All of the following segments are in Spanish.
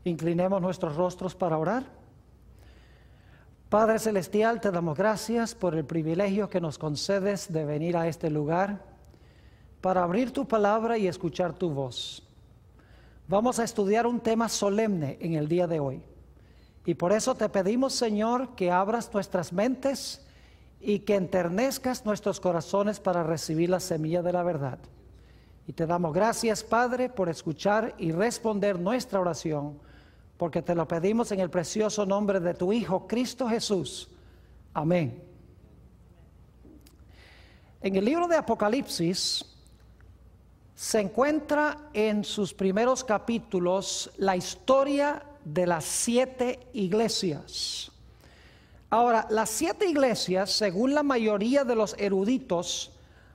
Inclinemos nuestros rostros para orar. Padre Celestial, te damos gracias por el privilegio que nos concedes de venir a este lugar para abrir tu palabra y escuchar tu voz. Vamos a estudiar un tema solemne en el día de hoy. Y por eso te pedimos, Señor, que abras nuestras mentes y que enternezcas nuestros corazones para recibir la semilla de la verdad. Y te damos gracias, Padre, por escuchar y responder nuestra oración, porque te lo pedimos en el precioso nombre de tu Hijo, Cristo Jesús. Amén. En el libro de Apocalipsis se encuentra en sus primeros capítulos la historia de las 7 iglesias. Ahora, las 7 iglesias, según la mayoría de los eruditos,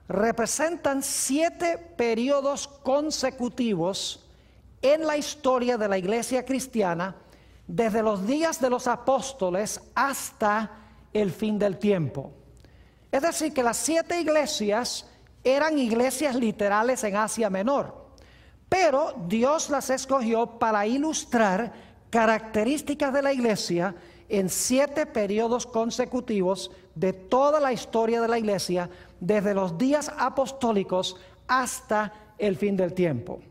representan 7 periodos consecutivos en la historia de la iglesia cristiana, desde los días de los apóstoles hasta el fin del tiempo. Es decir, que las 7 iglesias eran iglesias literales en Asia Menor, pero Dios las escogió para ilustrar características de la iglesia en 7 periodos consecutivos de toda la historia de la iglesia, desde los días apostólicos hasta el fin del tiempo.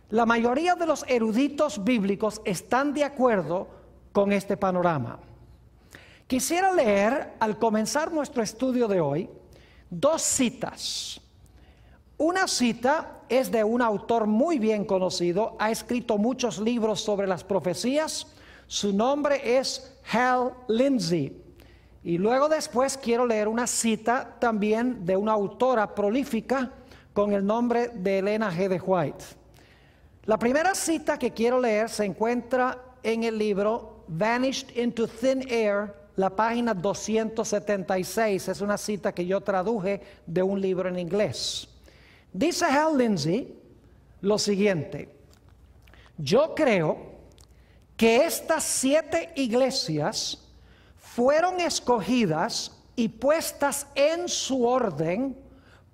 La mayoría de los eruditos bíblicos están de acuerdo con este panorama. Quisiera leer, al comenzar nuestro estudio de hoy, 2 citas. Una cita es de un autor muy bien conocido, ha escrito muchos libros sobre las profecías. Su nombre es Hal Lindsey. Y luego después quiero leer una cita también de una autora prolífica con el nombre de Elena G. de White. La primera cita que quiero leer se encuentra en el libro Vanished into Thin Air, la página 276. Es una cita que yo traduje de un libro en inglés. Dice Hal Lindsey lo siguiente: yo creo que estas 7 iglesias fueron escogidas y puestas en su orden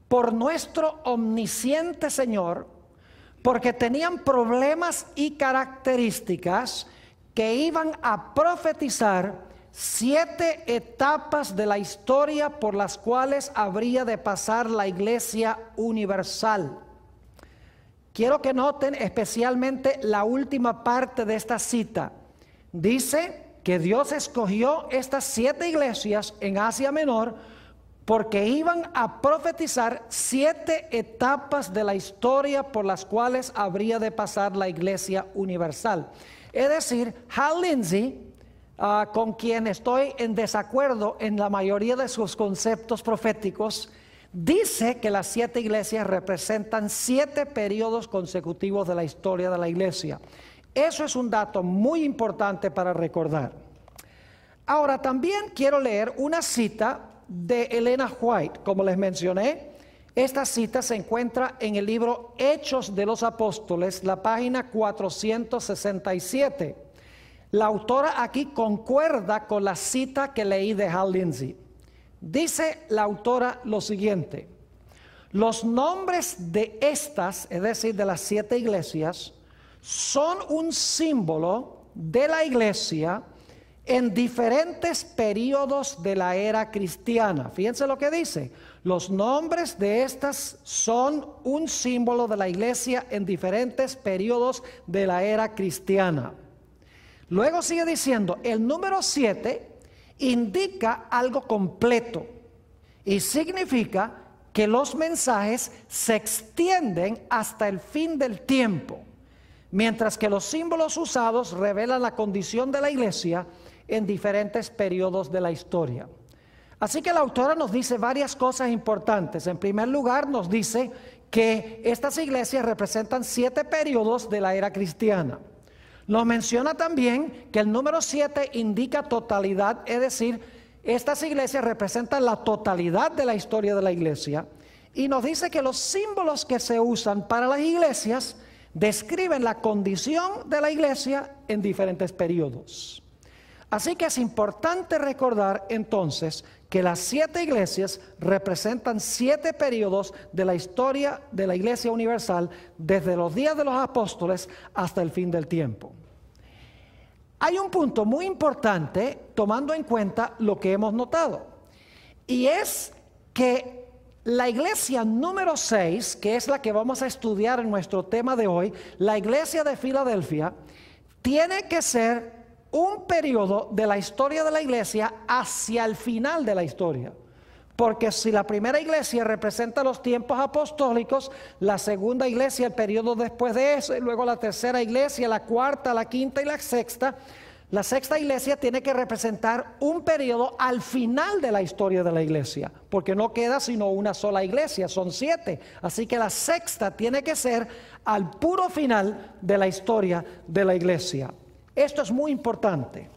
por nuestro omnisciente Señor, porque tenían problemas y características que iban a profetizar 7 etapas de la historia por las cuales habría de pasar la iglesia universal. Quiero que noten especialmente la última parte de esta cita. Dice que Dios escogió estas 7 iglesias en Asia Menor porque iban a profetizar 7 etapas de la historia por las cuales habría de pasar la iglesia universal. Es decir, Hal Lindsey, con quien estoy en desacuerdo en la mayoría de sus conceptos proféticos, dice que las 7 iglesias representan 7 periodos consecutivos de la historia de la iglesia. Eso es un dato muy importante para recordar. Ahora, también quiero leer una cita de Elena White. Como les mencioné, esta cita se encuentra en el libro Hechos de los Apóstoles, la página 467. La autora aquí concuerda con la cita que leí de Hal Lindsey. Dice la autora lo siguiente: los nombres de estas, es decir, de las 7 iglesias, son un símbolo de la iglesia en diferentes periodos de la era cristiana. Fíjense lo que dice: los nombres de estas son un símbolo de la iglesia en diferentes periodos de la era cristiana. Luego sigue diciendo, el número 7 indica algo completo y significa que los mensajes se extienden hasta el fin del tiempo, mientras que los símbolos usados revelan la condición de la iglesia en diferentes periodos de la historia. Así que la autora nos dice varias cosas importantes. En primer lugar, nos dice que estas iglesias representan 7 periodos de la era cristiana. Nos menciona también que el número 7 indica totalidad, es decir, estas iglesias representan la totalidad de la historia de la iglesia. Y nos dice que los símbolos que se usan para las iglesias describen la condición de la iglesia en diferentes periodos. Así que es importante recordar entonces que las 7 iglesias representan 7 periodos de la historia de la iglesia universal, desde los días de los apóstoles hasta el fin del tiempo. Hay un punto muy importante tomando en cuenta lo que hemos notado, y es que la iglesia número 6, que es la que vamos a estudiar en nuestro tema de hoy, la iglesia de Filadelfia, tiene que ser un periodo de la historia de la iglesia hacia el final de la historia. Porque si la primera iglesia representa los tiempos apostólicos, la segunda iglesia el periodo después de eso, y luego la tercera iglesia, la cuarta, la quinta y la sexta iglesia tiene que representar un periodo al final de la historia de la iglesia, porque no queda sino una sola iglesia, son 7. Así que la sexta tiene que ser al puro final de la historia de la iglesia. Esto es muy importante.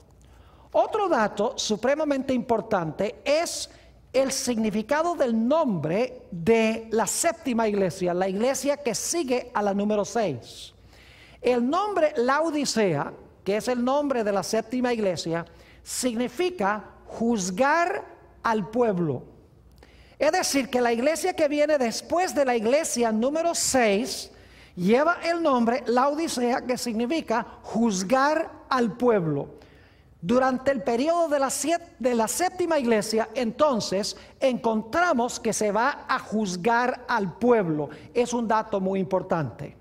Otro dato supremamente importante es el significado del nombre de la séptima iglesia, la iglesia que sigue a la número 6. El nombre Laodicea, que es el nombre de la séptima iglesia, significa juzgar al pueblo. Es decir, que la iglesia que viene después de la iglesia número 6 lleva el nombre Laodicea, que significa juzgar al pueblo. Durante el periodo de la séptima iglesia, entonces, encontramos que se va a juzgar al pueblo. Es un dato muy importante.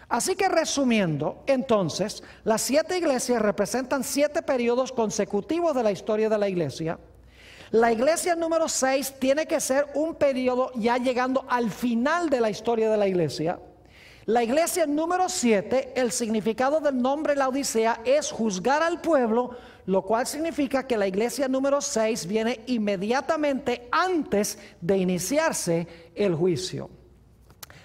Así que resumiendo, entonces, las 7 iglesias representan 7 periodos consecutivos de la historia de la iglesia. La iglesia número 6 tiene que ser un periodo ya llegando al final de la historia de la iglesia. La iglesia número 7, el significado del nombre Laodicea es juzgar al pueblo, lo cual significa que la iglesia número 6 viene inmediatamente antes de iniciarse el juicio.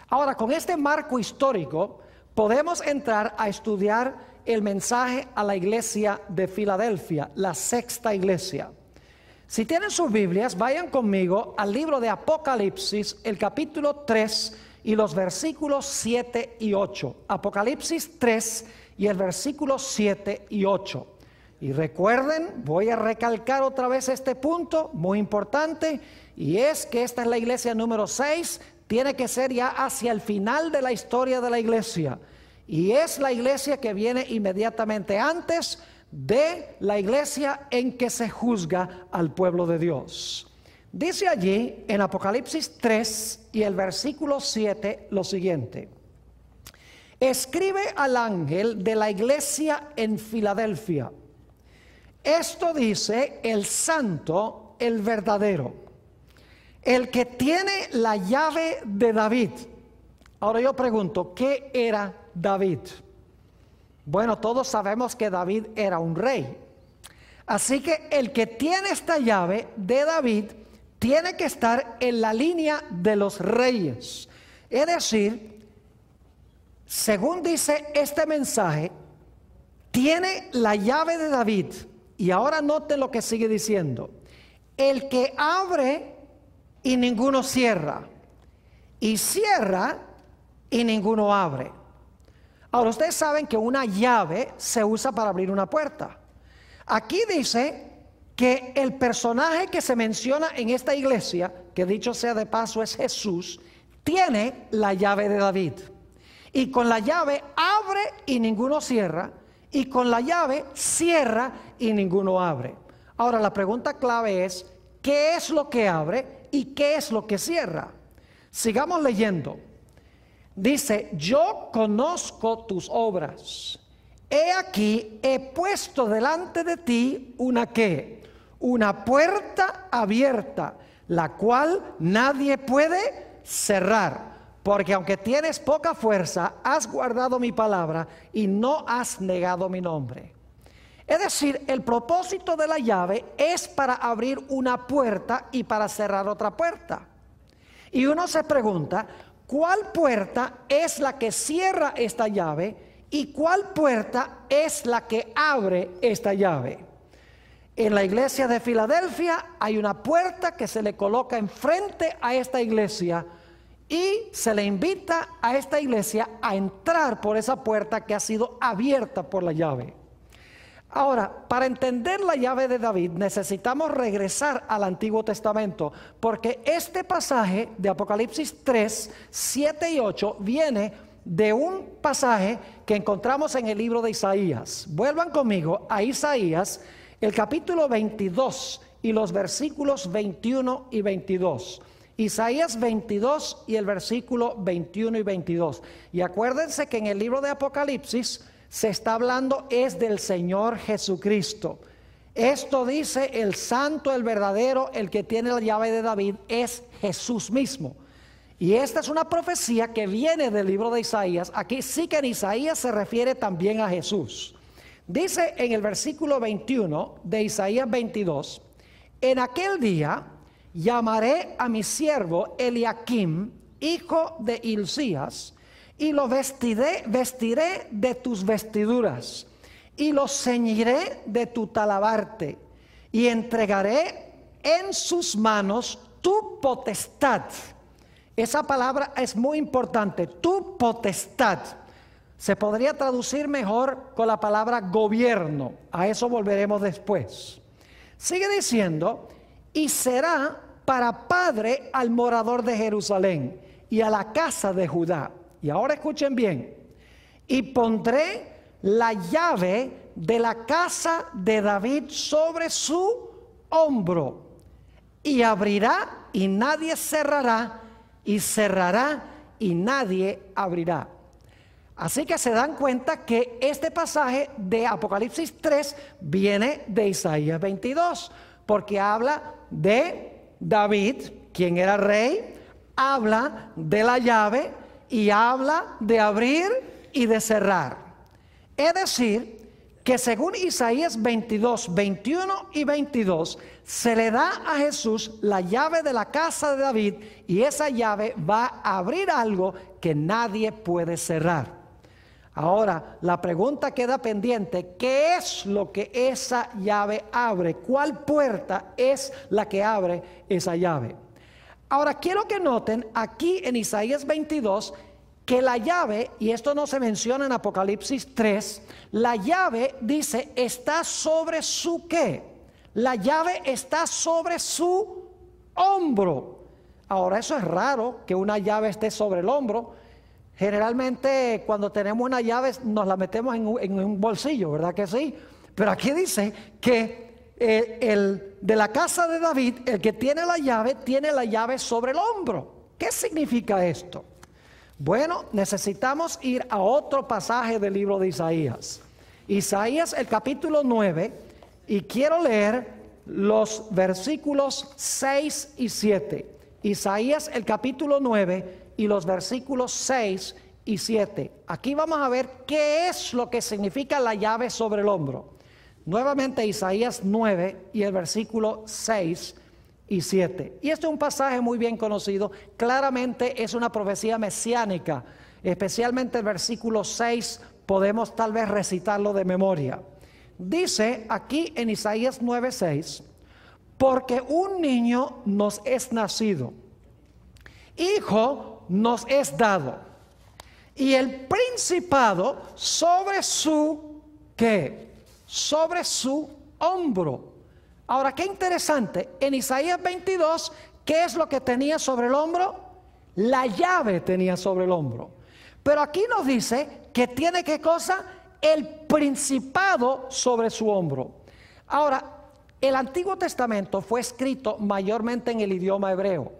Ahora, con este marco histórico, podemos entrar a estudiar el mensaje a la iglesia de Filadelfia, la sexta iglesia. Si tienen sus Biblias, vayan conmigo al libro de Apocalipsis, el capítulo 3 y los versículos 7 y 8. Apocalipsis 3 y el versículo 7 y 8. Y recuerden, voy a recalcar otra vez este punto muy importante, y es que esta es la iglesia número 6, tiene que ser ya hacia el final de la historia de la iglesia, y es la iglesia que viene inmediatamente antes de la iglesia en que se juzga al pueblo de Dios. Dice allí en Apocalipsis 3 y el versículo 7 lo siguiente: escribe al ángel de la iglesia en Filadelfia, esto dice el santo, el verdadero, el que tiene la llave de David. Ahora yo pregunto, ¿qué era David? Bueno, todos sabemos que David era un rey. Así que el que tiene esta llave de David tiene que estar en la línea de los reyes. Es decir, según dice este mensaje, tiene la llave de David. Y ahora note lo que sigue diciendo: el que abre y ninguno cierra, y cierra y ninguno abre. Ahora, ustedes saben que una llave se usa para abrir una puerta. Aquí dice que el personaje que se menciona en esta iglesia, que dicho sea de paso es Jesús, tiene la llave de David. Y con la llave abre y ninguno cierra, y con la llave cierra y ninguno abre. Ahora la pregunta clave es: ¿qué es lo que abre y qué es lo que cierra? Sigamos leyendo. Dice: yo conozco tus obras. He aquí, he puesto delante de ti una ¿qué? Una puerta abierta, la cual nadie puede cerrar. Porque aunque tienes poca fuerza, has guardado mi palabra y no has negado mi nombre. Es decir, el propósito de la llave es para abrir una puerta y para cerrar otra puerta. Y uno se pregunta, ¿cuál puerta es la que cierra esta llave y cuál puerta es la que abre esta llave? En la iglesia de Filadelfia hay una puerta que se le coloca enfrente a esta iglesia, y se le invita a esta iglesia a entrar por esa puerta que ha sido abierta por la llave. Ahora, para entender la llave de David necesitamos regresar al Antiguo Testamento, porque este pasaje de Apocalipsis 3, 7 y 8 viene de un pasaje que encontramos en el libro de Isaías. Vuelvan conmigo a Isaías, el capítulo 22 y los versículos 21 y 22. Isaías 22 y el versículo 21 y 22. Y acuérdense que en el libro de Apocalipsis se está hablando es del Señor Jesucristo. Esto dice el santo, el verdadero, el que tiene la llave de David, es Jesús mismo. Y esta es una profecía que viene del libro de Isaías. Aquí sí que en Isaías se refiere también a Jesús. Dice en el versículo 21 de Isaías 22, en aquel día llamaré a mi siervo Eliakim, hijo de Hilcías, y lo vestiré de tus vestiduras, y lo ceñiré de tu talabarte, y entregaré en sus manos tu potestad. Esa palabra es muy importante, tu potestad. Se podría traducir mejor con la palabra gobierno. A eso volveremos después. Sigue diciendo, y será para padre al morador de Jerusalén y a la casa de Judá. Y ahora escuchen bien. Y pondré la llave de la casa de David sobre su hombro. Y abrirá y nadie cerrará, y cerrará y nadie abrirá. Así que se dan cuenta que este pasaje de Apocalipsis 3 viene de Isaías 22, porque habla de David, quien era rey, habla de la llave y habla de abrir y de cerrar. Es decir, que según Isaías 22, 21 y 22, se le da a Jesús la llave de la casa de David y esa llave va a abrir algo que nadie puede cerrar. Ahora, la pregunta queda pendiente, ¿qué es lo que esa llave abre? ¿Cuál puerta es la que abre esa llave? Ahora, quiero que noten aquí en Isaías 22 que la llave, y esto no se menciona en Apocalipsis 3, la llave dice, está sobre su ¿qué? La llave está sobre su hombro. Ahora, eso es raro que una llave esté sobre el hombro. Generalmente cuando tenemos una llave nos la metemos en un bolsillo, ¿verdad que sí? Pero aquí dice que el de la casa de David, el que tiene la llave sobre el hombro. ¿Qué significa esto? Bueno, necesitamos ir a otro pasaje del libro de Isaías. Isaías el capítulo 9, y quiero leer los versículos 6 y 7. Isaías el capítulo 9 y los versículos 6 y 7. Aquí vamos a ver qué es lo que significa la llave sobre el hombro. Nuevamente Isaías 9 y el versículo 6 y 7. Y este es un pasaje muy bien conocido. Claramente es una profecía mesiánica. Especialmente el versículo 6 podemos tal vez recitarlo de memoria. Dice aquí en Isaías 9:6, porque un niño nos es nacido, hijo nos es dado, y el principado sobre su ¿qué? Sobre su hombro. Ahora, qué interesante, en Isaías 22, ¿qué es lo que tenía sobre el hombro? La llave tenía sobre el hombro. Pero aquí nos dice que tiene ¿qué cosa? El principado sobre su hombro. Ahora, el Antiguo Testamento fue escrito mayormente en el idioma hebreo.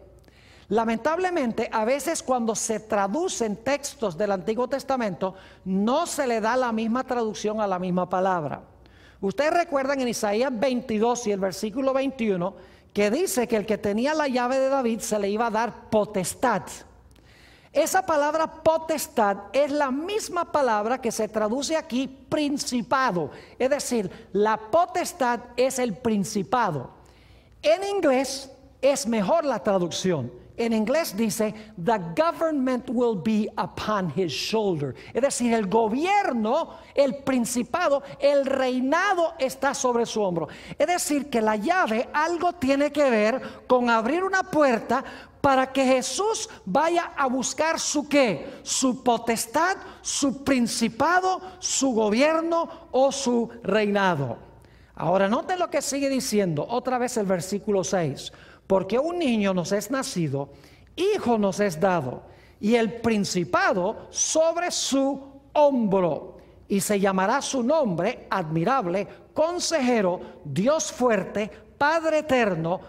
Lamentablemente, a veces cuando se traducen textos del Antiguo Testamento, no se le da la misma traducción a la misma palabra. Ustedes recuerdan en Isaías 22 y el versículo 21, que dice que el que tenía la llave de David se le iba a dar potestad. Esa palabra potestad es la misma palabra que se traduce aquí principado. Es decir, la potestad es el principado. En inglés es mejor la traducción. En inglés dice, the government will be upon his shoulder. Es decir, el gobierno, el principado, el reinado está sobre su hombro. Es decir, que la llave algo tiene que ver con abrir una puerta para que Jesús vaya a buscar su ¿qué? Su potestad, su principado, su gobierno o su reinado. Ahora noten lo que sigue diciendo otra vez el versículo 6. Porque un niño nos es nacido, hijo nos es dado, y el principado sobre su hombro. Y se llamará su nombre admirable, consejero, Dios fuerte, Padre eterno,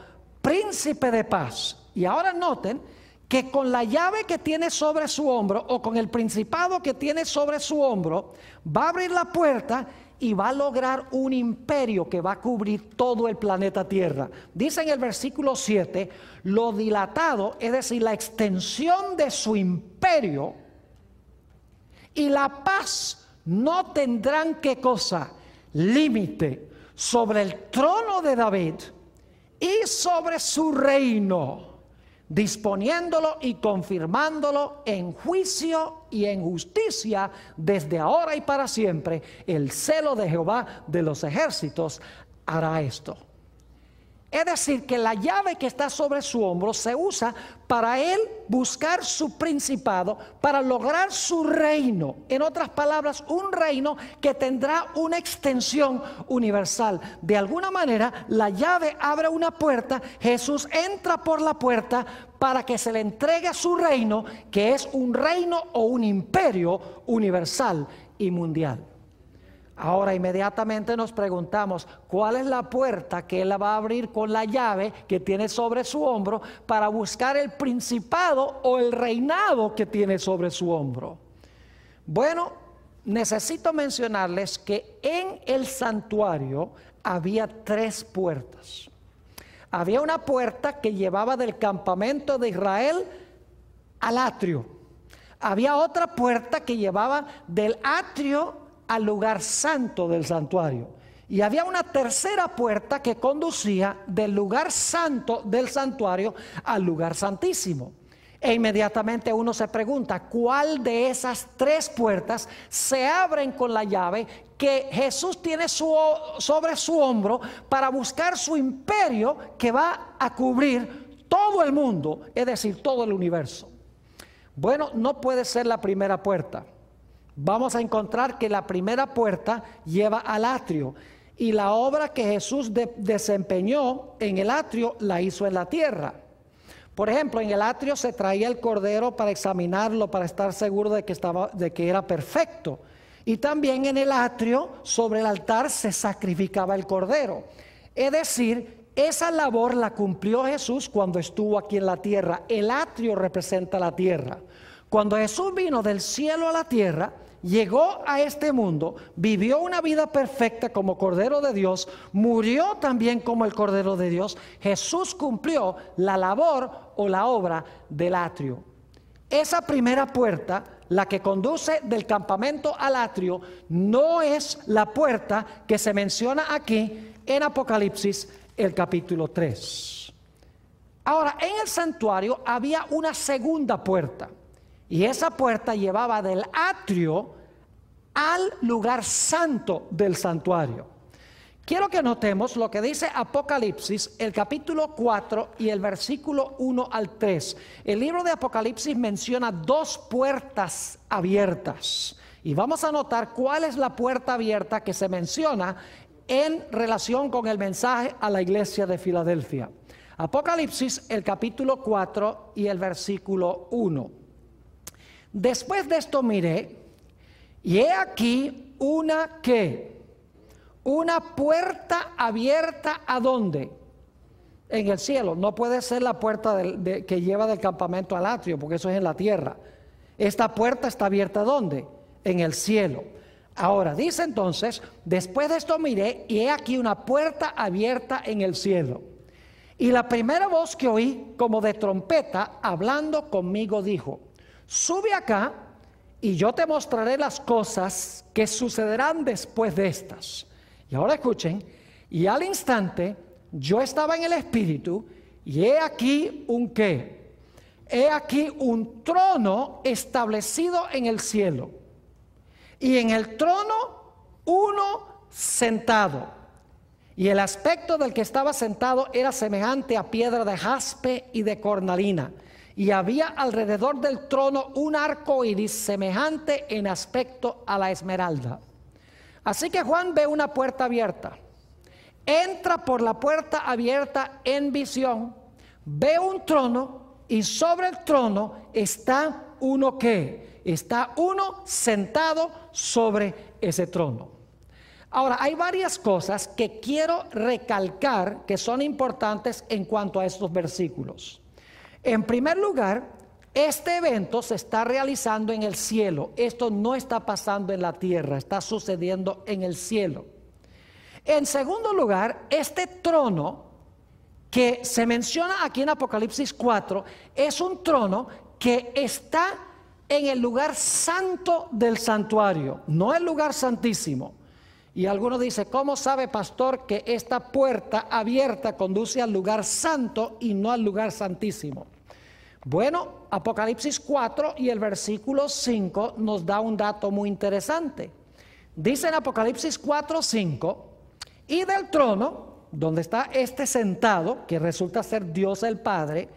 príncipe de paz. Y ahora noten que con la llave que tiene sobre su hombro, o con el principado que tiene sobre su hombro, va a abrir la puerta y va a lograr un imperio que va a cubrir todo el planeta Tierra. Dice en el versículo 7, lo dilatado, es decir, la extensión de su imperio y la paz no tendrán, ¿qué cosa? Límite sobre el trono de David y sobre su reino, disponiéndolo y confirmándolo en juicio y en justicia desde ahora y para siempre. El celo de Jehová de los ejércitos hará esto. Es decir, que la llave que está sobre su hombro se usa para él buscar su principado, para lograr su reino. En otras palabras, un reino que tendrá una extensión universal. De alguna manera, la llave abre una puerta, Jesús entra por la puerta para que se le entregue su reino, que es un reino o un imperio universal y mundial. Ahora inmediatamente nos preguntamos, ¿cuál es la puerta que él va a abrir con la llave que tiene sobre su hombro para buscar el principado o el reinado que tiene sobre su hombro? Bueno, necesito mencionarles que en el santuario había 3 puertas. Había una puerta que llevaba del campamento de Israel al atrio. Había otra puerta que llevaba del atrio al lugar santo del santuario. Y había una tercera puerta que conducía del lugar santo del santuario al lugar santísimo. E inmediatamente uno se pregunta, ¿cuál de esas 3 puertas se abren con la llave que Jesús tiene sobre su hombro para buscar su imperio que va a cubrir todo el mundo, es decir, todo el universo? Bueno, no puede ser la primera puerta. Vamos a encontrar que la primera puerta lleva al atrio, y la obra que Jesús desempeñó en el atrio la hizo en la tierra. Por ejemplo, en el atrio se traía el cordero para examinarlo, para estar seguro de que era perfecto. Y también en el atrio, sobre el altar, se sacrificaba el cordero. Es decir, esa labor la cumplió Jesús cuando estuvo aquí en la tierra. El atrio representa la tierra. Cuando Jesús vino del cielo a la tierra, llegó a este mundo, vivió una vida perfecta como Cordero de Dios, murió también como el Cordero de Dios. Jesús cumplió la labor o la obra del atrio. Esa primera puerta, la que conduce del campamento al atrio, no es la puerta que se menciona aquí en Apocalipsis, el capítulo 3. Ahora, en el santuario había una segunda puerta. Y esa puerta llevaba del atrio al lugar santo del santuario. Quiero que notemos lo que dice Apocalipsis, el capítulo 4 y el versículo 1 al 3. El libro de Apocalipsis menciona 2 puertas abiertas. Y vamos a notar cuál es la puerta abierta que se menciona en relación con el mensaje a la iglesia de Filadelfia. Apocalipsis, el capítulo 4 y el versículo 1. Después de esto miré, y he aquí una puerta abierta, ¿a dónde? En el cielo. No puede ser la puerta que lleva del campamento al atrio, porque eso es en la tierra. Esta puerta está abierta, ¿dónde? En el cielo. Ahora, dice entonces, después de esto miré, y he aquí una puerta abierta en el cielo. Y la primera voz que oí, como de trompeta, hablando conmigo, dijo: sube acá y yo te mostraré las cosas que sucederán después de estas. Y ahora escuchen, y al instante yo estaba en el Espíritu, y he aquí un ¿qué? He aquí un trono establecido en el cielo, y en el trono uno sentado. Y el aspecto del que estaba sentado era semejante a piedra de jaspe y de cornalina. Y había alrededor del trono un arco iris semejante en aspecto a la esmeralda. Así que Juan ve una puerta abierta. Entra por la puerta abierta en visión. Ve un trono y sobre el trono está uno que está uno sentado sobre ese trono. Ahora, hay varias cosas que quiero recalcar que son importantes en cuanto a estos versículos. En primer lugar, este evento se está realizando en el cielo. Esto no está pasando en la tierra, está sucediendo en el cielo. En segundo lugar, este trono que se menciona aquí en Apocalipsis 4 es un trono que está en el lugar santo del santuario, no el lugar santísimo. Y algunos dicen, ¿cómo sabe, pastor, que esta puerta abierta conduce al lugar santo y no al lugar santísimo? Bueno, Apocalipsis 4 y el versículo 5 nos da un dato muy interesante. Dice en Apocalipsis 4:5, y del trono, donde está este sentado, que resulta ser Dios el Padre,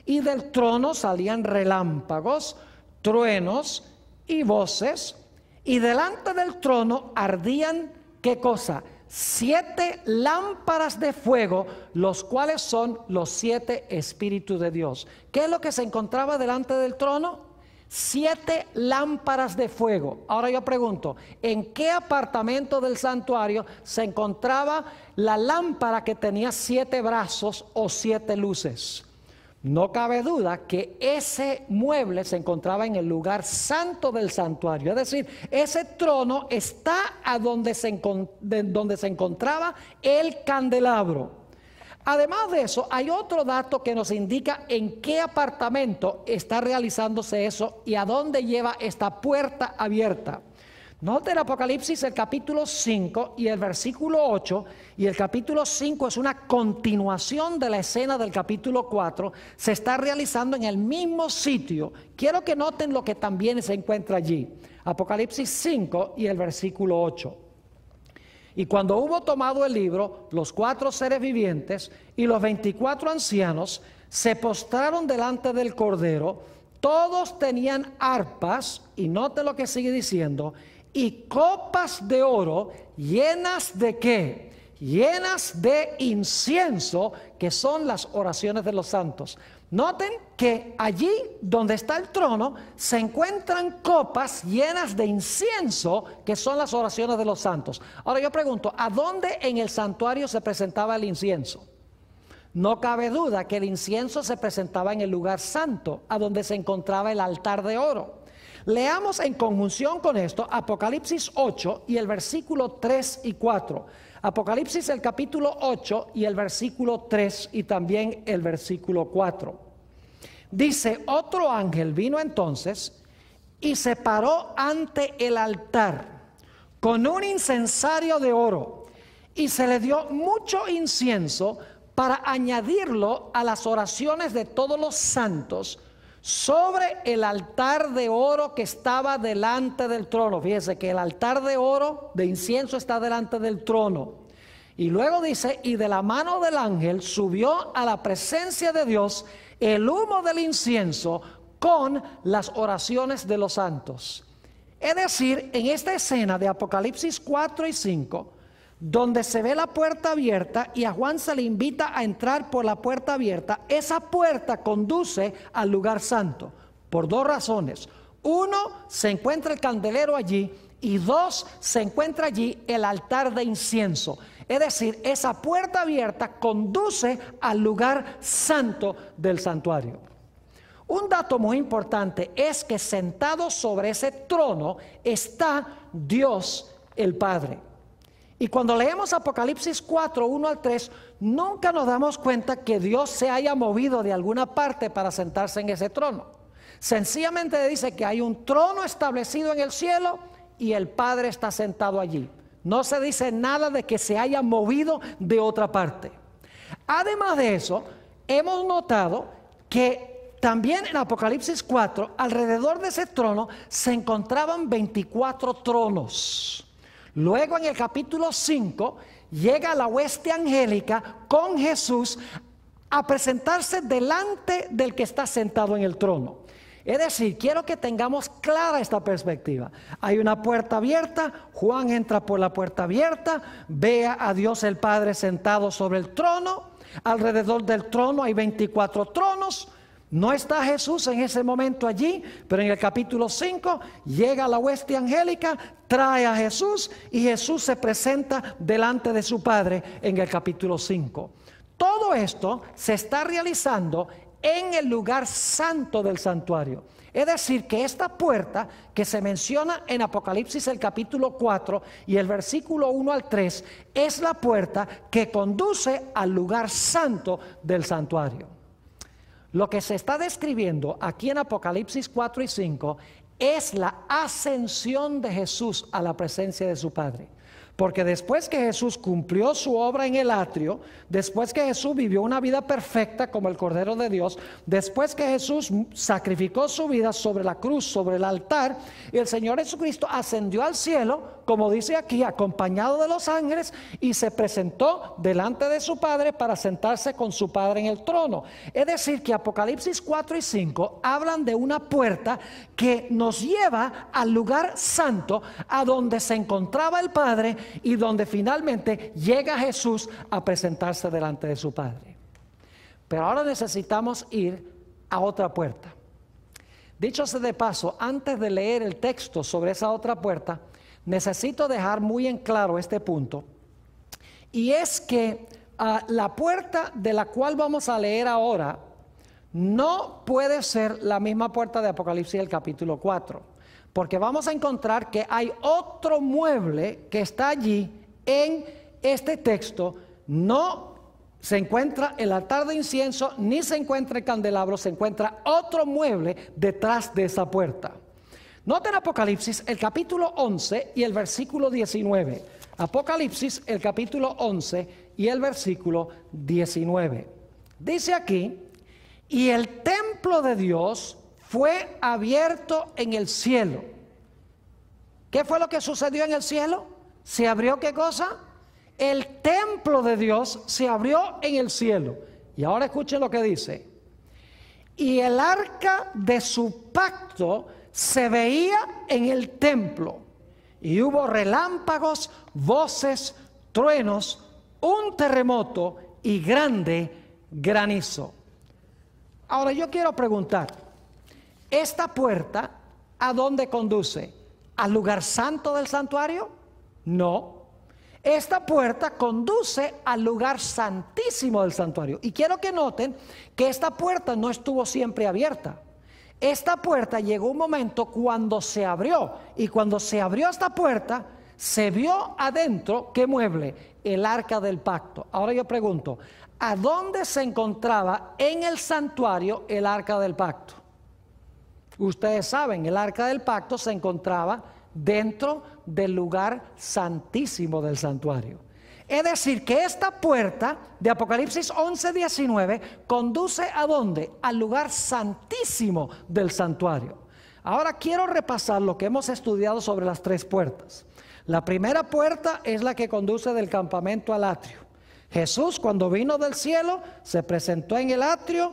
y del trono salían relámpagos, truenos y voces, y delante del trono ardían, ¿qué cosa? 7 lámparas de fuego, los cuales son los 7 espíritus de Dios. ¿Qué es lo que se encontraba delante del trono? 7 lámparas de fuego. Ahora yo pregunto, ¿en qué apartamento del santuario se encontraba la lámpara que tenía 7 brazos o 7 luces? No cabe duda que ese mueble se encontraba en el lugar santo del santuario. Es decir, ese trono está a donde se encontraba el candelabro. Además de eso, hay otro dato que nos indica en qué apartamento está realizándose eso y a dónde lleva esta puerta abierta. Note el Apocalipsis, el capítulo 5 y el versículo 8, y el capítulo 5 es una continuación de la escena del capítulo 4, se está realizando en el mismo sitio. Quiero que noten lo que también se encuentra allí. Apocalipsis 5 y el versículo 8. Y cuando hubo tomado el libro, los 4 seres vivientes y los 24 ancianos se postraron delante del Cordero. Todos tenían arpas, y note lo que sigue diciendo, y copas de oro llenas de ¿qué? Llenas de incienso, que son las oraciones de los santos. Noten que allí donde está el trono se encuentran copas llenas de incienso, que son las oraciones de los santos. Ahora yo pregunto, ¿a dónde en el santuario se presentaba el incienso? No cabe duda que el incienso se presentaba en el lugar santo, a donde se encontraba el altar de oro. Leamos en conjunción con esto Apocalipsis 8 y el versículo 3 y 4. Apocalipsis el capítulo 8 y el versículo 3 y también el versículo 4. Dice, otro ángel vino entonces y se paró ante el altar con un incensario de oro, y se le dio mucho incienso para añadirlo a las oraciones de todos los santos sobre el altar de oro que estaba delante del trono. Fíjese que el altar de oro, de incienso, está delante del trono. Y luego dice, y de la mano del ángel subió a la presencia de Dios el humo del incienso con las oraciones de los santos. Es decir, en esta escena de Apocalipsis 4 y 5, donde se ve la puerta abierta y a Juan se le invita a entrar por la puerta abierta, esa puerta conduce al lugar santo por 2 razones. 1, se encuentra el candelero allí, y 2, se encuentra allí el altar de incienso. Es decir, esa puerta abierta conduce al lugar santo del santuario. Un dato muy importante es que sentado sobre ese trono está Dios el Padre. Y cuando leemos Apocalipsis 4, 1 al 3, nunca nos damos cuenta que Dios se haya movido de alguna parte para sentarse en ese trono. Sencillamente dice que hay un trono establecido en el cielo y el Padre está sentado allí. No se dice nada de que se haya movido de otra parte. Además de eso, hemos notado que también en Apocalipsis 4, alrededor de ese trono se encontraban 24 tronos. Luego en el capítulo 5 llega la hueste angélica con Jesús a presentarse delante del que está sentado en el trono. Es decir, quiero que tengamos clara esta perspectiva. Hay una puerta abierta, Juan entra por la puerta abierta, ve a Dios el Padre sentado sobre el trono, alrededor del trono hay 24 tronos. No está Jesús en ese momento allí, pero en el capítulo 5 llega la hueste angélica, trae a Jesús y Jesús se presenta delante de su Padre en el capítulo 5. Todo esto se está realizando en el lugar santo del santuario. Es decir, que esta puerta que se menciona en Apocalipsis el capítulo 4 y el versículo 1 al 3 es la puerta que conduce al lugar santo del santuario. Lo que se está describiendo aquí en Apocalipsis 4 y 5 es la ascensión de Jesús a la presencia de su Padre. Porque después que Jesús cumplió su obra en el atrio, después que Jesús vivió una vida perfecta como el Cordero de Dios, después que Jesús sacrificó su vida sobre la cruz, sobre el altar, y el Señor Jesucristo ascendió al cielo, como dice aquí, acompañado de los ángeles, y se presentó delante de su Padre para sentarse con su Padre en el trono. Es decir, que Apocalipsis 4 y 5 hablan de una puerta que nos lleva al lugar santo, a donde se encontraba el Padre y donde finalmente llega Jesús a presentarse delante de su Padre. Pero ahora necesitamos ir a otra puerta. Dicho sea de paso, antes de leer el texto sobre esa otra puerta, necesito dejar muy en claro este punto, y es que la puerta de la cual vamos a leer ahora no puede ser la misma puerta de Apocalipsis del capítulo 4, porque vamos a encontrar que hay otro mueble que está allí en este texto. No se encuentra el altar de incienso, ni se encuentra el candelabro, se encuentra otro mueble detrás de esa puerta. Noten Apocalipsis el capítulo 11 y el versículo 19. Apocalipsis el capítulo 11 y el versículo 19. Dice aquí: y el templo de Dios fue abierto en el cielo. ¿Qué fue lo que sucedió en el cielo? ¿Se abrió qué cosa? El templo de Dios se abrió en el cielo. Y ahora escuchen lo que dice: y el arca de su pacto se veía en el templo, y hubo relámpagos, voces, truenos, un terremoto y grande granizo. Ahora yo quiero preguntar, ¿esta puerta a dónde conduce? ¿Al lugar santo del santuario? No. Esta puerta conduce al lugar santísimo del santuario. Y quiero que noten que esta puerta no estuvo siempre abierta. Esta puerta llegó un momento cuando se abrió, y cuando se abrió esta puerta, se vio adentro, ¿qué mueble? El arca del pacto. Ahora yo pregunto, ¿a dónde se encontraba en el santuario el arca del pacto? Ustedes saben, el arca del pacto se encontraba dentro del lugar santísimo del santuario. Es decir, que esta puerta de Apocalipsis 11:19 conduce ¿a dónde? Al lugar santísimo del santuario. Ahora quiero repasar lo que hemos estudiado sobre las tres puertas. La primera puerta es la que conduce del campamento al atrio. Jesús, cuando vino del cielo, se presentó en el atrio,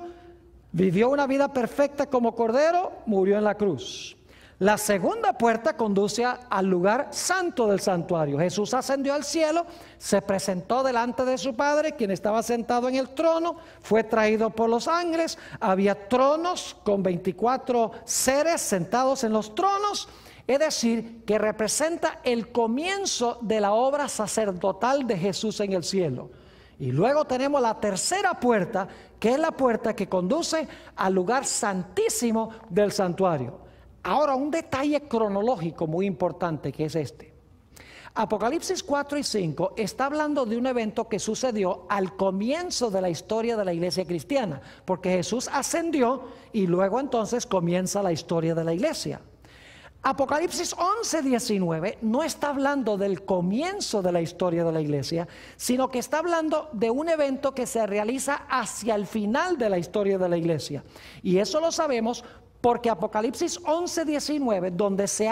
vivió una vida perfecta como cordero, murió en la cruz. La segunda puerta conduce al lugar santo del santuario. Jesús ascendió al cielo, se presentó delante de su Padre, quien estaba sentado en el trono, fue traído por los ángeles, había tronos con 24 seres sentados en los tronos, es decir, que representa el comienzo de la obra sacerdotal de Jesús en el cielo. Y luego tenemos la tercera puerta, que es la puerta que conduce al lugar santísimo del santuario. Ahora, un detalle cronológico muy importante, que es este. Apocalipsis 4 y 5 está hablando de un evento que sucedió al comienzo de la historia de la iglesia cristiana, porque Jesús ascendió y luego entonces comienza la historia de la iglesia. Apocalipsis 11:19 no está hablando del comienzo de la historia de la iglesia, sino que está hablando de un evento que se realiza hacia el final de la historia de la iglesia. Y eso lo sabemos porque Apocalipsis 11:19, donde se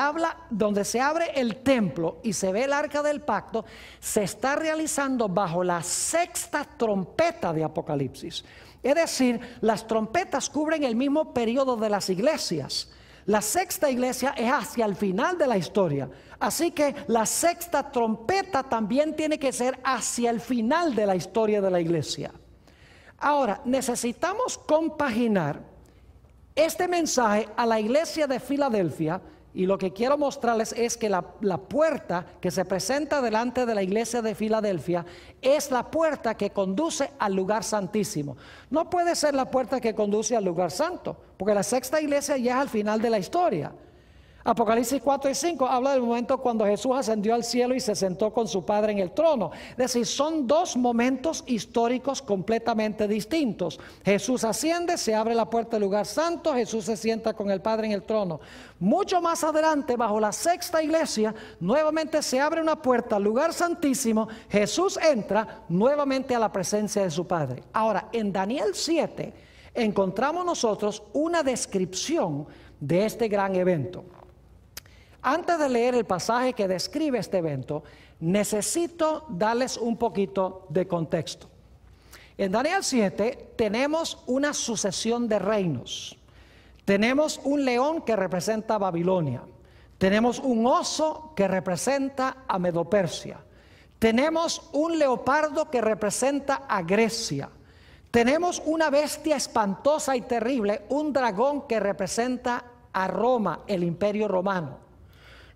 abre el templo y se ve el arca del pacto, se está realizando bajo la sexta trompeta de Apocalipsis. Es decir, las trompetas cubren el mismo periodo de las iglesias. La sexta iglesia es hacia el final de la historia. Así que la sexta trompeta también tiene que ser hacia el final de la historia de la iglesia. Ahora, necesitamos compaginar Este mensaje a la iglesia de Filadelfia, y lo que quiero mostrarles es que la puerta que se presenta delante de la iglesia de Filadelfia es la puerta que conduce al lugar santísimo. No puede ser la puerta que conduce al lugar santo, porque la sexta iglesia ya es al final de la historia. Apocalipsis 4 y 5 habla del momento cuando Jesús ascendió al cielo y se sentó con su Padre en el trono. Es decir, son dos momentos históricos completamente distintos. Jesús asciende, se abre la puerta del lugar santo, Jesús se sienta con el Padre en el trono. Mucho más adelante, bajo la sexta iglesia, nuevamente se abre una puerta al lugar santísimo, Jesús entra nuevamente a la presencia de su Padre. Ahora, en Daniel 7 encontramos nosotros una descripción de este gran evento. Antes de leer el pasaje que describe este evento, necesito darles un poquito de contexto. En Daniel 7 tenemos una sucesión de reinos. Tenemos un león que representa a Babilonia. Tenemos un oso que representa a Medo-Persia. Tenemos un leopardo que representa a Grecia. Tenemos una bestia espantosa y terrible, un dragón que representa a Roma, el imperio romano.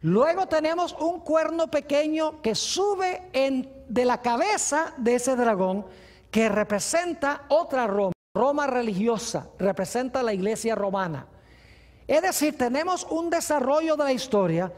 Luego tenemos un cuerno pequeño que sube de la cabeza de ese dragón, que representa otra Roma, Roma religiosa, representa la iglesia romana. Es decir, tenemos un desarrollo de la historia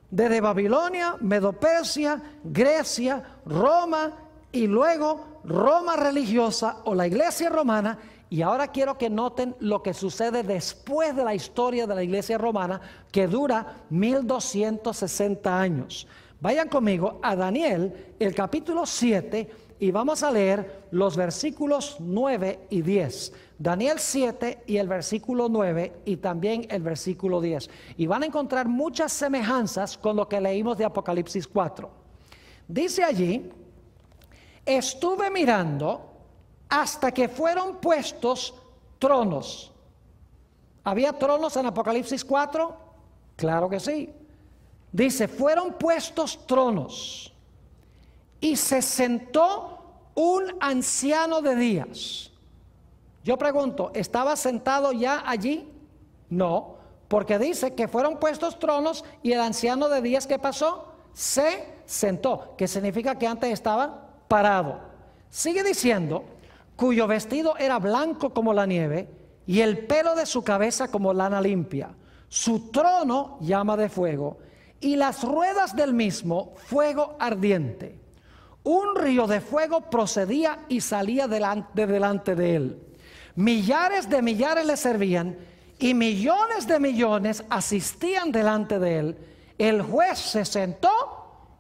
desde Babilonia, Medo-Persia, Grecia, Roma y luego Roma religiosa o la iglesia romana. Y ahora quiero que noten lo que sucede después de la historia de la iglesia romana, que dura 1260 años. Vayan conmigo a Daniel, el capítulo 7, y vamos a leer los versículos 9 y 10. Daniel 7 y el versículo 9 y también el versículo 10. Y van a encontrar muchas semejanzas con lo que leímos de Apocalipsis 4. Dice allí: estuve mirando hasta que fueron puestos tronos. ¿Había tronos en Apocalipsis 4? Claro que sí. Dice, fueron puestos tronos y se sentó un anciano de días. Yo pregunto, ¿estaba sentado ya allí? No, porque dice que fueron puestos tronos y el anciano de días, ¿qué pasó? Se sentó, que significa que antes estaba parado. Sigue diciendo, cuyo vestido era blanco como la nieve y el pelo de su cabeza como lana limpia. Su trono llama de fuego y las ruedas del mismo fuego ardiente. Un río de fuego procedía y salía delante de él. Millares de millares le servían y millones de millones asistían delante de él. El juez se sentó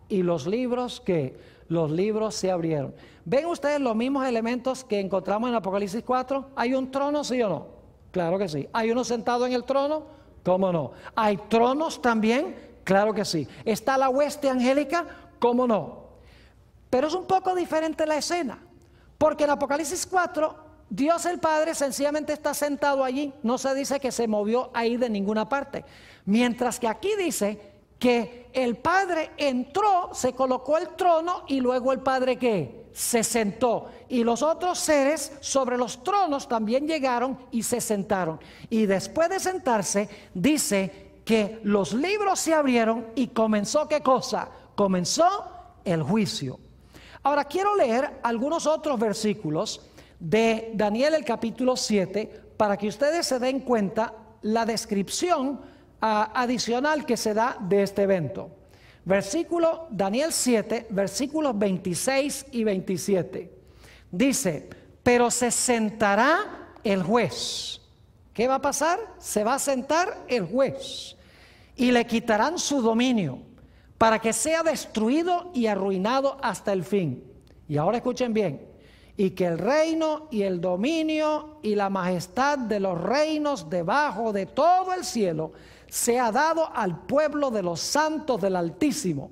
y los libros, ¿qué? Los libros se abrieron. ¿Ven ustedes los mismos elementos que encontramos en Apocalipsis 4? ¿Hay un trono, sí o no? Claro que sí. ¿Hay uno sentado en el trono? ¿Cómo no? ¿Hay tronos también? Claro que sí. ¿Está la hueste angélica? ¿Cómo no? Pero es un poco diferente la escena, porque en Apocalipsis 4, Dios el Padre sencillamente está sentado allí. No se dice que se movió ahí de ninguna parte. Mientras que aquí dice que el Padre entró, se colocó el trono y luego el Padre ¿qué? Se sentó. Y los otros seres sobre los tronos también llegaron y se sentaron. Y después de sentarse, dice que los libros se abrieron y comenzó ¿qué cosa? Comenzó el juicio. Ahora quiero leer algunos otros versículos de Daniel el capítulo 7 para que ustedes se den cuenta la descripción adicional que se da de este evento. Daniel 7, versículos 26 y 27. Dice, pero se sentará el juez. ¿Qué va a pasar? Se va a sentar el juez y le quitarán su dominio para que sea destruido y arruinado hasta el fin. Y ahora escuchen bien. Y que el reino y el dominio y la majestad de los reinos debajo de todo el cielo sea dado al pueblo de los santos del Altísimo,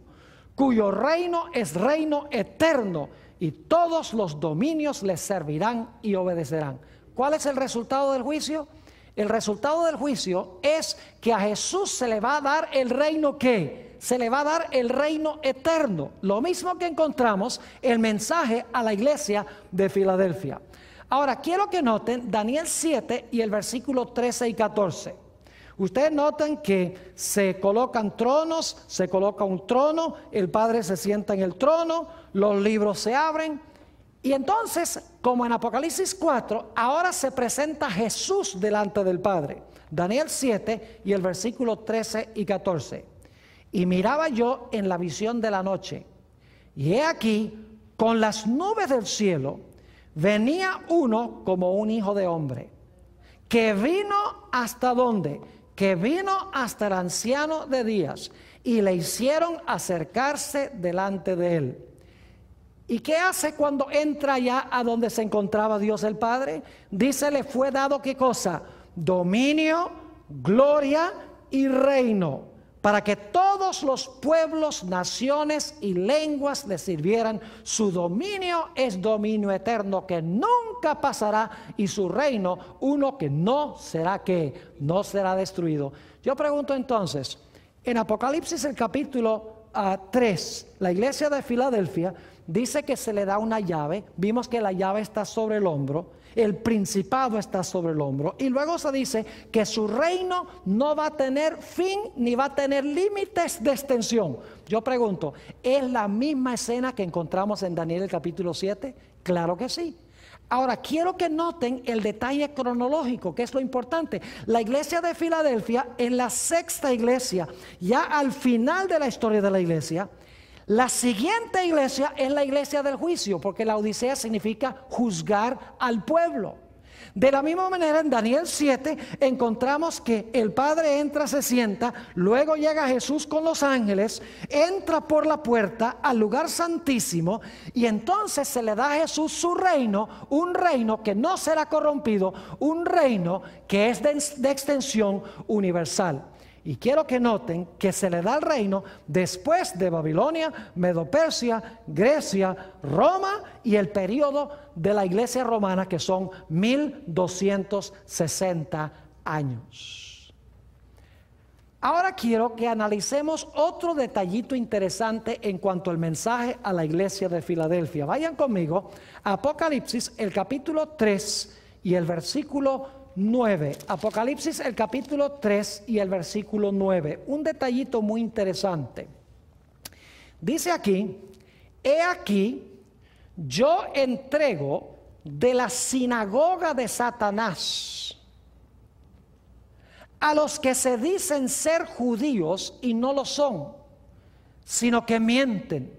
cuyo reino es reino eterno, y todos los dominios les servirán y obedecerán. ¿Cuál es el resultado del juicio? El resultado del juicio es que a Jesús se le va a dar el reino ¿qué? Se le va a dar el reino eterno. Lo mismo que encontramos el mensaje a la iglesia de Filadelfia. Ahora, quiero que noten Daniel 7 y el versículo 13 y 14. Ustedes notan que se colocan tronos, se coloca un trono, el Padre se sienta en el trono, los libros se abren. Y entonces, como en Apocalipsis 4, ahora se presenta Jesús delante del Padre. Daniel 7 y el versículo 13 y 14. Y miraba yo en la visión de la noche, y he aquí, con las nubes del cielo, venía uno como un hijo de hombre, que vino hasta ¿dónde? Que vino hasta el anciano de días, y le hicieron acercarse delante de él. ¿Y qué hace cuando entra allá a donde se encontraba Dios el Padre? Dice, le fue dado ¿qué cosa? Dominio, gloria y reino, para que todos los pueblos, naciones y lenguas le sirvieran. Su dominio es dominio eterno que nunca pasará, y su reino uno que no será no será destruido. Yo pregunto entonces, en Apocalipsis el capítulo 3, la iglesia de Filadelfia dice que se le da una llave. Vimos que la llave está sobre el hombro, el principado está sobre el hombro, y luego se dice que su reino no va a tener fin ni va a tener límites de extensión. Yo pregunto, ¿es la misma escena que encontramos en Daniel el capítulo 7? Claro que sí. Ahora, quiero que noten el detalle cronológico, que es lo importante. La iglesia de Filadelfia, en la sexta iglesia, ya al final de la historia de la iglesia, la siguiente iglesia es la iglesia del juicio, porque la Odisea significa juzgar al pueblo. De la misma manera, en Daniel 7 encontramos que el Padre entra, se sienta, luego llega Jesús con los ángeles, entra por la puerta al lugar santísimo, y entonces se le da a Jesús su reino, un reino que no será corrompido, un reino que es de extensión universal. Y quiero que noten que se le da el reino después de Babilonia, Medo-Persia, Grecia, Roma y el periodo de la iglesia romana, que son 1260 años. Ahora quiero que analicemos otro detallito interesante en cuanto al mensaje a la iglesia de Filadelfia. Vayan conmigo a Apocalipsis, el capítulo 3 y el versículo 9. Apocalipsis el capítulo 3 y el versículo 9. Un detallito muy interesante. Dice aquí, he aquí, yo entrego de la sinagoga de Satanás a los que se dicen ser judíos y no lo son, sino que mienten.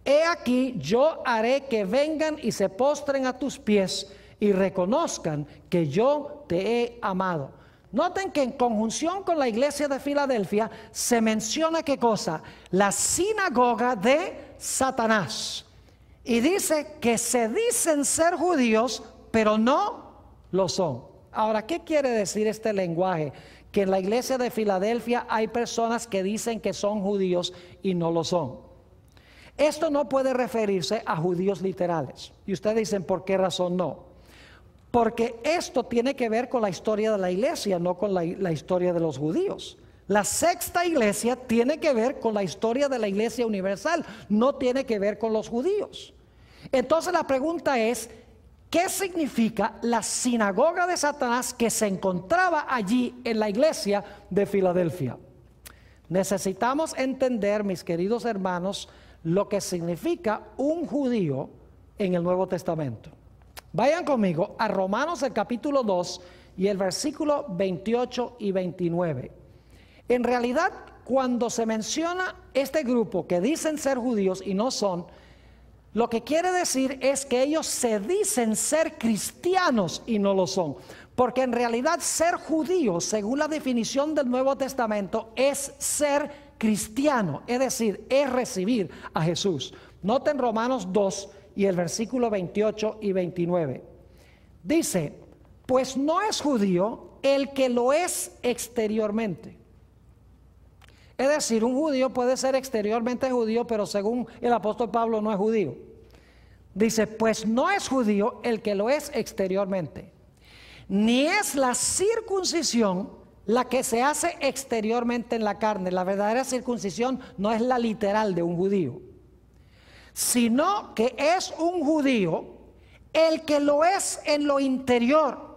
He aquí, yo haré que vengan y se postren a tus pies y reconozcan que yo te he amado. Noten que en conjunción con la iglesia de Filadelfia se menciona ¿qué cosa? La sinagoga de Satanás. Y dice que se dicen ser judíos, pero no lo son. Ahora, ¿qué quiere decir este lenguaje? Que en la iglesia de Filadelfia hay personas que dicen que son judíos y no lo son. Esto no puede referirse a judíos literales. Y ustedes dicen, ¿por qué razón no? Porque esto tiene que ver con la historia de la iglesia, no con la historia de los judíos. La sexta iglesia tiene que ver con la historia de la iglesia universal, no tiene que ver con los judíos. Entonces la pregunta es, ¿qué significa la sinagoga de Satanás que se encontraba allí en la iglesia de Filadelfia? Necesitamos entender, mis queridos hermanos, lo que significa un judío en el Nuevo Testamento. Vayan conmigo a Romanos el capítulo 2 y el versículo 28 y 29. En realidad, cuando se menciona este grupo que dicen ser judíos y no son, lo que quiere decir es que ellos se dicen ser cristianos y no lo son. Porque en realidad ser judío, según la definición del Nuevo Testamento, es ser cristiano, es decir, es recibir a Jesús. Noten Romanos 2 y el versículo 28 y 29. Dice, pues no es judío el que lo es exteriormente. Es decir, un judío puede ser exteriormente judío, pero según el apóstol Pablo no es judío. Dice, pues no es judío el que lo es exteriormente, ni es la circuncisión la que se hace exteriormente en la carne. La verdadera circuncisión no es la literal de un judío, sino que es un judío el que lo es en lo interior.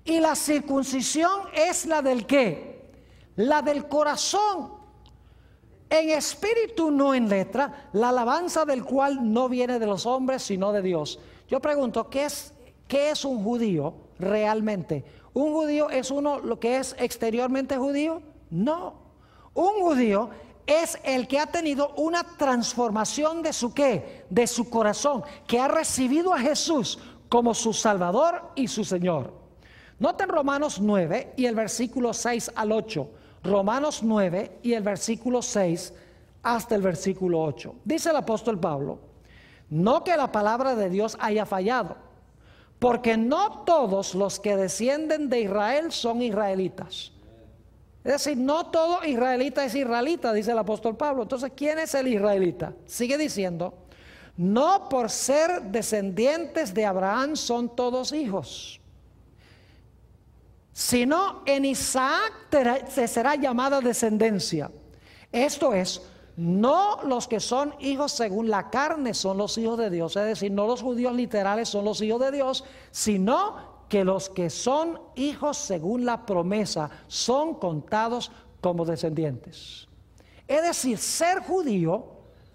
Y la circuncisión es la del ¿qué? La del corazón, en espíritu, no en letra, la alabanza del cual no viene de los hombres, sino de Dios. Yo pregunto, ¿qué es un judío realmente? ¿Un judío es uno lo que es exteriormente judío? No. Un judío es el que ha tenido una transformación de su ¿qué? De su corazón, que ha recibido a Jesús como su Salvador y su Señor. Noten Romanos 9 y el versículo 6 al 8. Romanos 9 y el versículo 6 hasta el versículo 8. Dice el apóstol Pablo: no que la palabra de Dios haya fallado, porque no todos los que descienden de Israel son israelitas. Es decir, no todo israelita es israelita, dice el apóstol Pablo. Entonces, ¿quién es el israelita? Sigue diciendo: no por ser descendientes de Abraham son todos hijos, sino en Isaac se será llamada descendencia. Esto es, no los que son hijos según la carne son los hijos de Dios, es decir, no los judíos literales son los hijos de Dios, sino que los que son hijos según la promesa son contados como descendientes. Es decir, ser judío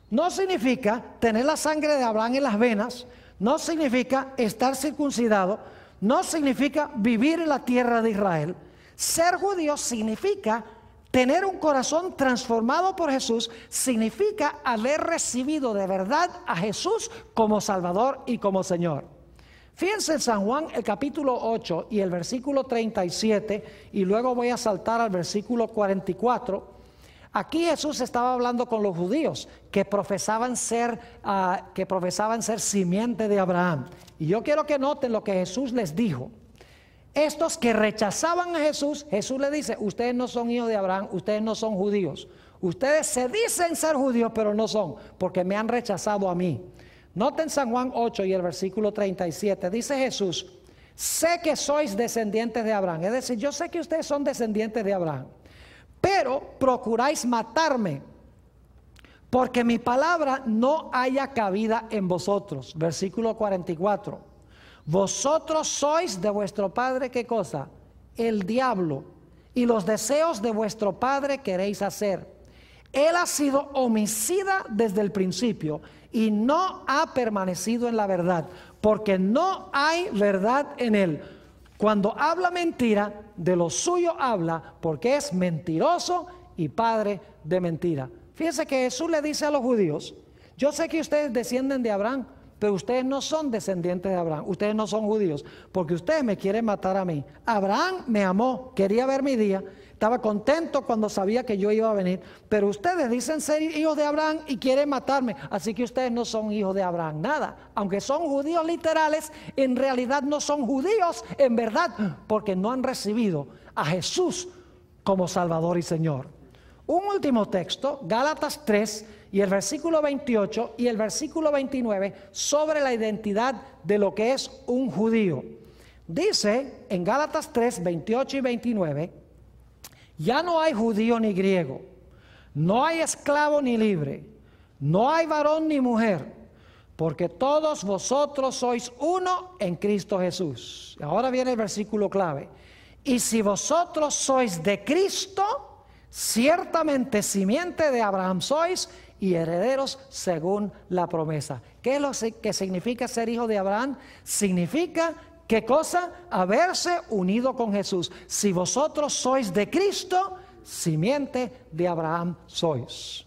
no significa tener la sangre de Abraham en las venas, no significa estar circuncidado, no significa vivir en la tierra de Israel. Ser judío significa tener un corazón transformado por Jesús, significa haber recibido de verdad a Jesús como Salvador y como Señor. Fíjense en San Juan el capítulo 8 y el versículo 37, y luego voy a saltar al versículo 44. Aquí Jesús estaba hablando con los judíos que profesaban ser simiente de Abraham. Y yo quiero que noten lo que Jesús les dijo. Estos que rechazaban a Jesús, Jesús les dice: ustedes no son hijos de Abraham, ustedes no son judíos. Ustedes se dicen ser judíos, pero no son, porque me han rechazado a mí. Noten San Juan 8 y el versículo 37. Dice Jesús: sé que sois descendientes de Abraham. Es decir, yo sé que ustedes son descendientes de Abraham, pero procuráis matarme, porque mi palabra no haya cabida en vosotros. Versículo 44. Vosotros sois de vuestro padre, ¿qué cosa? El diablo, y los deseos de vuestro padre queréis hacer. Él ha sido homicida desde el principio y no ha permanecido en la verdad, porque no hay verdad en él. Cuando habla mentira, de lo suyo habla, porque es mentiroso y padre de mentira. Fíjense que Jesús le dice a los judíos: yo sé que ustedes descienden de Abraham, pero ustedes no son descendientes de Abraham, ustedes no son judíos, porque ustedes me quieren matar a mí. Abraham me amó, quería ver mi día, estaba contento cuando sabía que yo iba a venir, pero ustedes dicen ser hijos de Abraham y quieren matarme, así que ustedes no son hijos de Abraham, nada. Aunque son judíos literales, en realidad no son judíos en verdad, porque no han recibido a Jesús como Salvador y Señor. Un último texto, Gálatas 3 y el versículo 28 y el versículo 29, sobre la identidad de lo que es un judío. Dice en Gálatas 3, 28 y 29: ya no hay judío ni griego, no hay esclavo ni libre, no hay varón ni mujer, porque todos vosotros sois uno en Cristo Jesús. Ahora viene el versículo clave: y si vosotros sois de Cristo, ciertamente simiente de Abraham sois y herederos según la promesa. ¿Qué es lo que significa ser hijo de Abraham? Significa, ¿qué cosa? Haberse unido con Jesús. Si vosotros sois de Cristo, simiente de Abraham sois.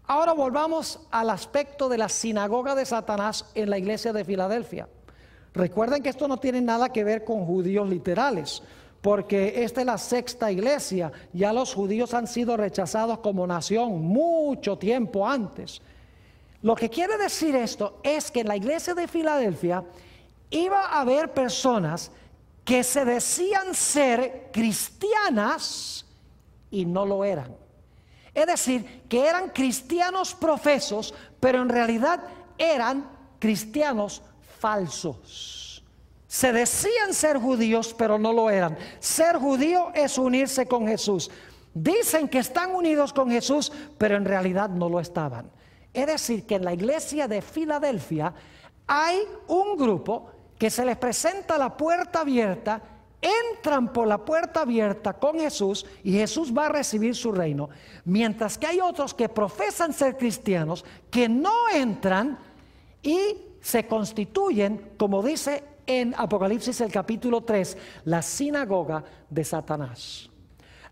Ahora volvamos al aspecto de la sinagoga de Satanás en la iglesia de Filadelfia. Recuerden que esto no tiene nada que ver con judíos literales, porque esta es la sexta iglesia. Ya los judíos han sido rechazados como nación mucho tiempo antes. Lo que quiere decir esto es que en la iglesia de Filadelfia iba a haber personas que se decían ser cristianas y no lo eran. Es decir, que eran cristianos profesos, pero en realidad eran cristianos falsos. Se decían ser judíos, pero no lo eran. Ser judío es unirse con Jesús. Dicen que están unidos con Jesús, pero en realidad no lo estaban. Es decir, que en la iglesia de Filadelfia hay un grupo que se les presenta la puerta abierta, entran por la puerta abierta con Jesús y Jesús va a recibir su reino. Mientras que hay otros que profesan ser cristianos, que no entran y se constituyen, como dice en Apocalipsis el capítulo 3, la sinagoga de Satanás.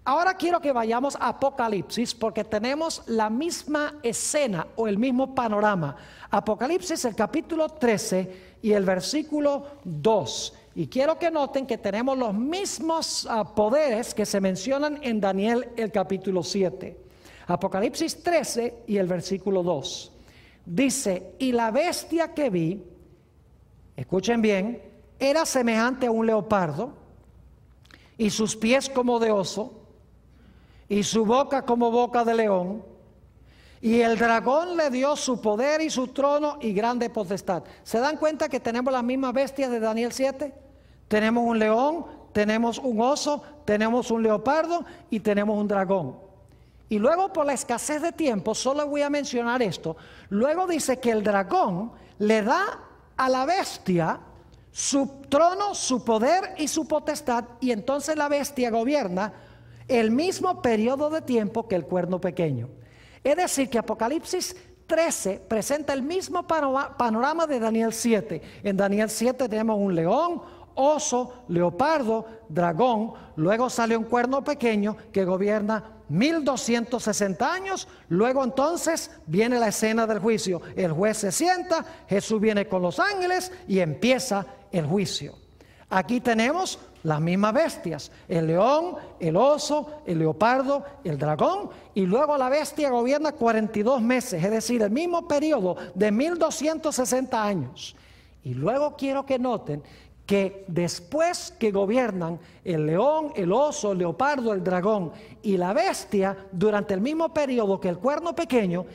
Ahora quiero que vayamos a Apocalipsis porque tenemos la misma escena o el mismo panorama. Apocalipsis el capítulo 13 y el versículo 2. Y quiero que noten que tenemos los mismos poderes que se mencionan en Daniel el capítulo 7. Apocalipsis 13 y el versículo 2. Dice, y la bestia que vi, escuchen bien, era semejante a un leopardo, y sus pies como de oso, y su boca como boca de león, y el dragón le dio su poder y su trono y grande potestad. ¿Se dan cuenta que tenemos las mismas bestias de Daniel 7? Tenemos un león, tenemos un oso, tenemos un leopardo y tenemos un dragón. Y luego, por la escasez de tiempo, solo voy a mencionar esto. Luego dice que el dragón le da a la bestia su trono, su poder y su potestad, y entonces la bestia gobierna el mismo periodo de tiempo que el cuerno pequeño. Es decir, que Apocalipsis 13 presenta el mismo panorama de Daniel 7. En Daniel 7 tenemos un león, oso, leopardo, dragón. Luego sale un cuerno pequeño que gobierna 1260 años. Luego entonces viene la escena del juicio. El juez se sienta, Jesús viene con los ángeles y empieza el juicio. Aquí tenemos las mismas bestias, el león, el oso, el leopardo, el dragón, y luego la bestia gobierna 42 meses, es decir, el mismo periodo de 1260 años. Y luego quiero que noten que después que gobiernan el león, el oso, el leopardo, el dragón y la bestia, durante el mismo periodo que el cuerno pequeño,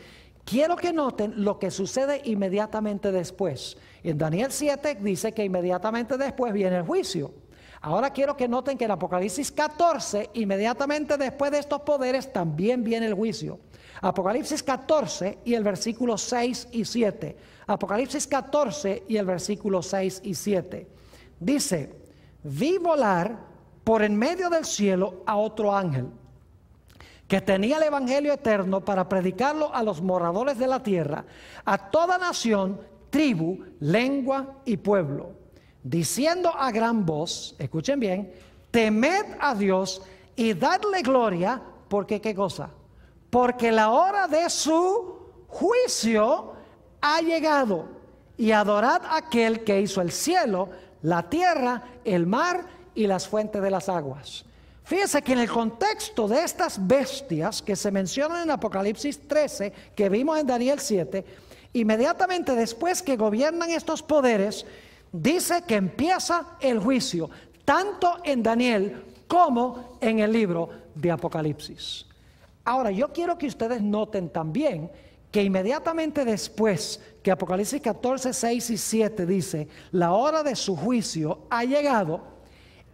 quiero que noten lo que sucede inmediatamente después. En Daniel 7 dice que inmediatamente después viene el juicio. Ahora quiero que noten que en Apocalipsis 14, inmediatamente después de estos poderes, también viene el juicio. Apocalipsis 14 y el versículo 6 y 7. Apocalipsis 14 y el versículo 6 y 7. Dice, vi volar por en medio del cielo a otro ángel, que tenía el evangelio eterno para predicarlo a los moradores de la tierra, a toda nación, tribu, lengua y pueblo, diciendo a gran voz, escuchen bien, temed a Dios y dadle gloria, porque ¿qué cosa? Porque la hora de su juicio ha llegado, y adorad a aquel que hizo el cielo, la tierra, el mar y las fuentes de las aguas. Fíjense que en el contexto de estas bestias que se mencionan en Apocalipsis 13, que vimos en Daniel 7, inmediatamente después que gobiernan estos poderes, dice que empieza el juicio, tanto en Daniel como en el libro de Apocalipsis. Ahora, yo quiero que ustedes noten también que inmediatamente después que Apocalipsis 14, 6 y 7 dice, la hora de su juicio ha llegado,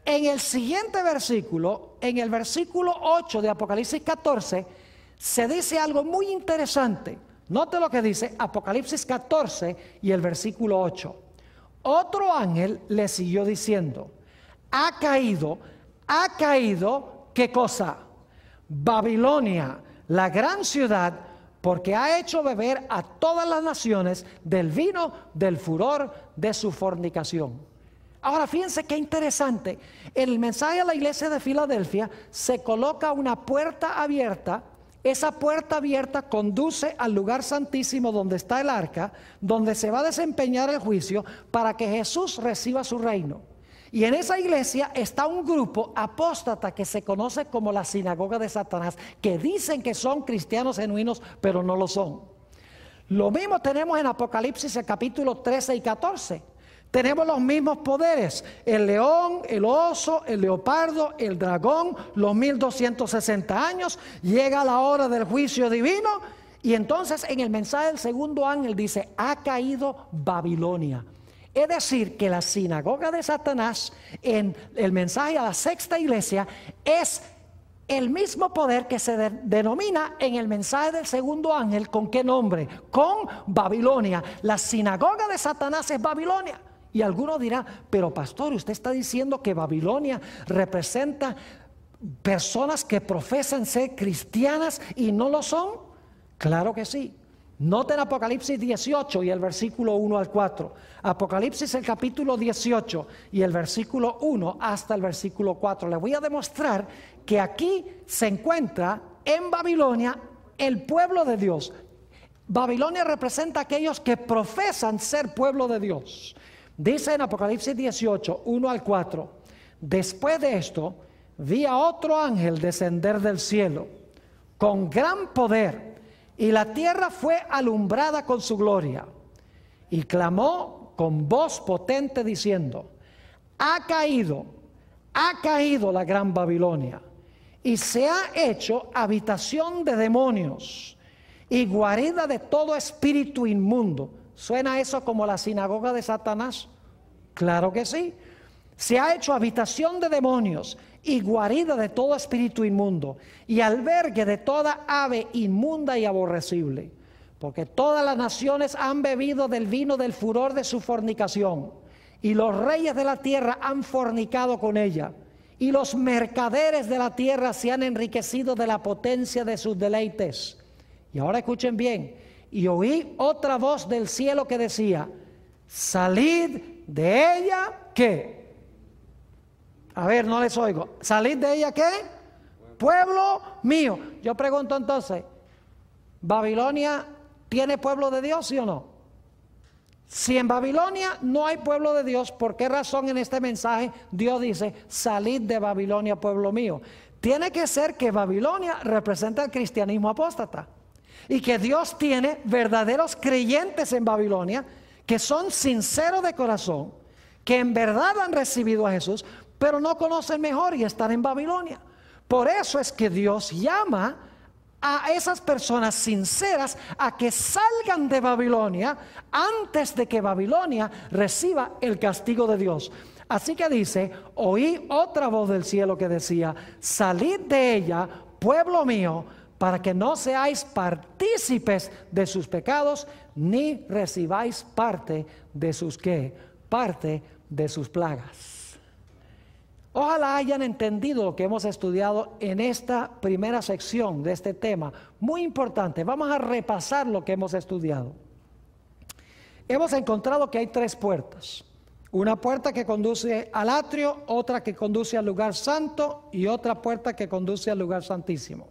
en el siguiente versículo, en el versículo 8 de Apocalipsis 14, se dice algo muy interesante. Note lo que dice Apocalipsis 14 y el versículo 8. Otro ángel le siguió diciendo, ha caído, ¿qué cosa? Babilonia, la gran ciudad, porque ha hecho beber a todas las naciones del vino del furor de su fornicación. Ahora fíjense qué interesante. En el mensaje a la iglesia de Filadelfia se coloca una puerta abierta. Esa puerta abierta conduce al lugar santísimo donde está el arca, donde se va a desempeñar el juicio para que Jesús reciba su reino. Y en esa iglesia está un grupo apóstata que se conoce como la sinagoga de Satanás, que dicen que son cristianos genuinos, pero no lo son. Lo mismo tenemos en Apocalipsis el capítulo 13 y 14. Tenemos los mismos poderes, el león, el oso, el leopardo, el dragón, los 1260 años, llega la hora del juicio divino y entonces en el mensaje del segundo ángel dice, ha caído Babilonia. Es decir, que la sinagoga de Satanás en el mensaje a la sexta iglesia es el mismo poder que se denomina en el mensaje del segundo ángel, ¿con qué nombre? Con Babilonia. La sinagoga de Satanás es Babilonia. Y alguno dirá, pero pastor, usted está diciendo que Babilonia representa personas que profesan ser cristianas y no lo son. Claro que sí. Noten Apocalipsis 18 y el versículo 1 al 4. Apocalipsis el capítulo 18 y el versículo 1 hasta el versículo 4. Les voy a demostrar que aquí se encuentra en Babilonia el pueblo de Dios. Babilonia representa a aquellos que profesan ser pueblo de Dios. Dice en Apocalipsis 18, 1 al 4. Después de esto, vi a otro ángel descender del cielo con gran poder, y la tierra fue alumbrada con su gloria. Y clamó con voz potente diciendo: ha caído la gran Babilonia, y se ha hecho habitación de demonios y guarida de todo espíritu inmundo. ¿Suena eso como la sinagoga de Satanás? Claro que sí. Se ha hecho habitación de demonios y guarida de todo espíritu inmundo, y albergue de toda ave inmunda y aborrecible, porque todas las naciones han bebido del vino del furor de su fornicación, y los reyes de la tierra han fornicado con ella, y los mercaderes de la tierra se han enriquecido de la potencia de sus deleites. Y ahora escuchen bien, y oí otra voz del cielo que decía: salid de ella, ¿qué? A ver, no les oigo. ¿Salid de ella qué? Pueblo mío. Yo pregunto entonces, ¿Babilonia tiene pueblo de Dios, sí o no? Si en Babilonia no hay pueblo de Dios, ¿por qué razón en este mensaje Dios dice: salid de Babilonia, pueblo mío? Tiene que ser que Babilonia representa el cristianismo apóstata, y que Dios tiene verdaderos creyentes en Babilonia que son sinceros de corazón, que en verdad han recibido a Jesús, pero no conocen mejor y están en Babilonia. Por eso es que Dios llama a esas personas sinceras a que salgan de Babilonia antes de que Babilonia reciba el castigo de Dios. Así que dice: oí otra voz del cielo que decía: salid de ella, pueblo mío, para que no seáis partícipes de sus pecados, ni recibáis parte de sus ¿qué? Parte de sus plagas. Ojalá hayan entendido lo que hemos estudiado en esta primera sección de este tema, muy importante. Vamos a repasar lo que hemos estudiado. Hemos encontrado que hay tres puertas: una puerta que conduce al atrio, otra que conduce al lugar santo y otra puerta que conduce al lugar santísimo.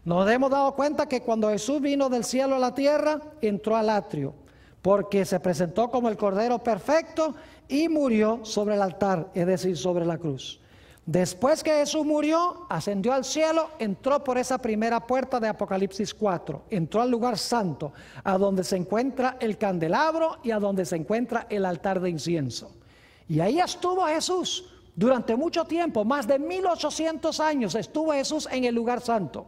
Nos hemos dado cuenta que cuando Jesús vino del cielo a la tierra, entró al atrio, porque se presentó como el Cordero perfecto y murió sobre el altar, es decir, sobre la cruz. Después que Jesús murió, ascendió al cielo, entró por esa primera puerta de Apocalipsis 4, entró al lugar santo, a donde se encuentra el candelabro y a donde se encuentra el altar de incienso. Y ahí estuvo Jesús durante mucho tiempo, más de 1800 años estuvo Jesús en el lugar santo.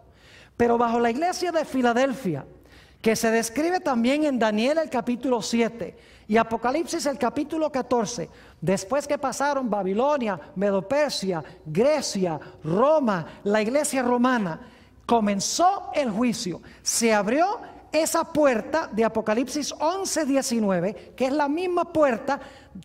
Pero bajo la iglesia de Filadelfia, que se describe también en Daniel el capítulo 7 y Apocalipsis el capítulo 14, después que pasaron Babilonia, Medo-Persia, Grecia, Roma, la iglesia romana, comenzó el juicio. Se abrió esa puerta de Apocalipsis 11:19, que es la misma puerta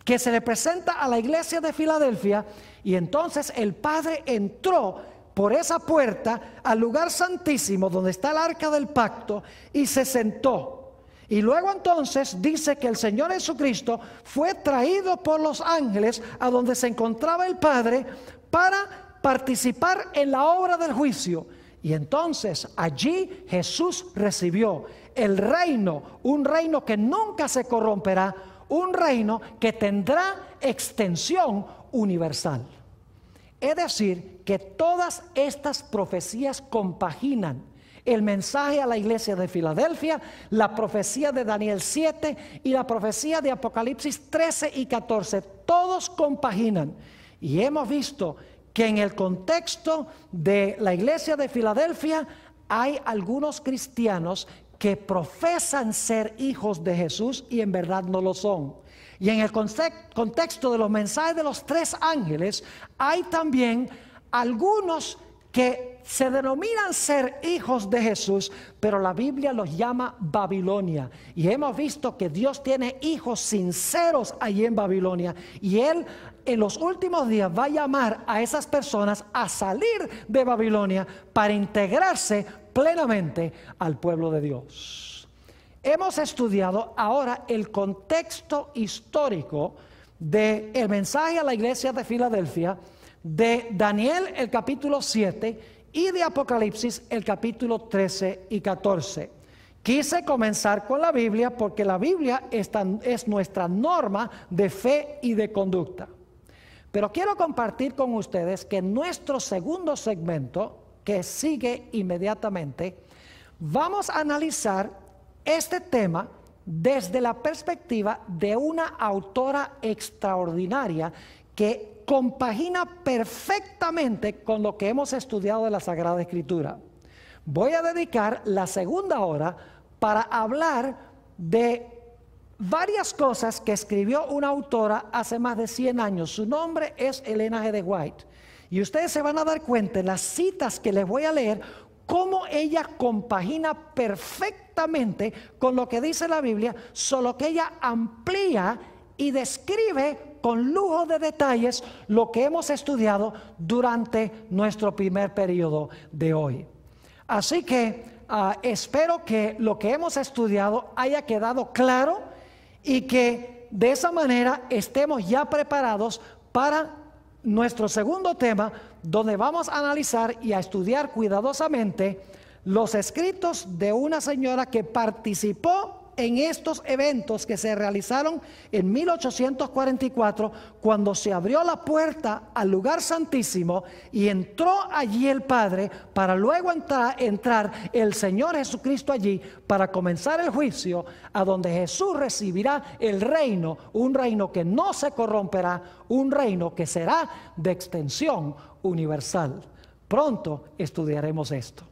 que se le presenta a la iglesia de Filadelfia, y entonces el Padre entró por esa puerta al lugar santísimo donde está el arca del pacto y se sentó. Y luego entonces dice que el Señor Jesucristo fue traído por los ángeles a donde se encontraba el Padre para participar en la obra del juicio. Y entonces allí Jesús recibió el reino, un reino que nunca se corromperá, un reino que tendrá extensión universal. Es decir, que todas estas profecías compaginan el mensaje a la iglesia de Filadelfia, la profecía de Daniel 7 y la profecía de Apocalipsis 13 y 14. Todos compaginan. Y hemos visto que en el contexto de la iglesia de Filadelfia hay algunos cristianos que profesan ser hijos de Jesús y en verdad no lo son. Y en el contexto de los mensajes de los tres ángeles, hay también algunos que se denominan ser hijos de Jesús, pero la Biblia los llama Babilonia. Y hemos visto que Dios tiene hijos sinceros allí en Babilonia. Y Él en los últimos días va a llamar a esas personas a salir de Babilonia para integrarse plenamente al pueblo de Dios. Hemos estudiado ahora el contexto histórico del mensaje a la iglesia de Filadelfia, de Daniel el capítulo 7 y de Apocalipsis el capítulo 13 y 14. Quise comenzar con la Biblia porque la Biblia es nuestra norma de fe y de conducta. Pero quiero compartir con ustedes que en nuestro segundo segmento, que sigue inmediatamente, vamos a analizar este tema desde la perspectiva de una autora extraordinaria que compagina perfectamente con lo que hemos estudiado de la Sagrada Escritura. Voy a dedicar la segunda hora para hablar de varias cosas que escribió una autora hace más de 100 años. Su nombre es Elena G. de White. Y ustedes se van a dar cuenta en las citas que les voy a leer cómo ella compagina perfectamente con lo que dice la Biblia, solo que ella amplía y describe con lujo de detalles lo que hemos estudiado durante nuestro primer periodo de hoy. Así que espero que lo que hemos estudiado haya quedado claro y que de esa manera estemos ya preparados para nuestro segundo tema, donde vamos a analizar y a estudiar cuidadosamente los escritos de una señora que participó en estos eventos que se realizaron en 1844, cuando se abrió la puerta al lugar santísimo y entró allí el Padre, para luego entrar el Señor Jesucristo allí para comenzar el juicio, a donde Jesús recibirá el reino, un reino que no se corromperá, un reino que será de extensión universal. Pronto estudiaremos esto.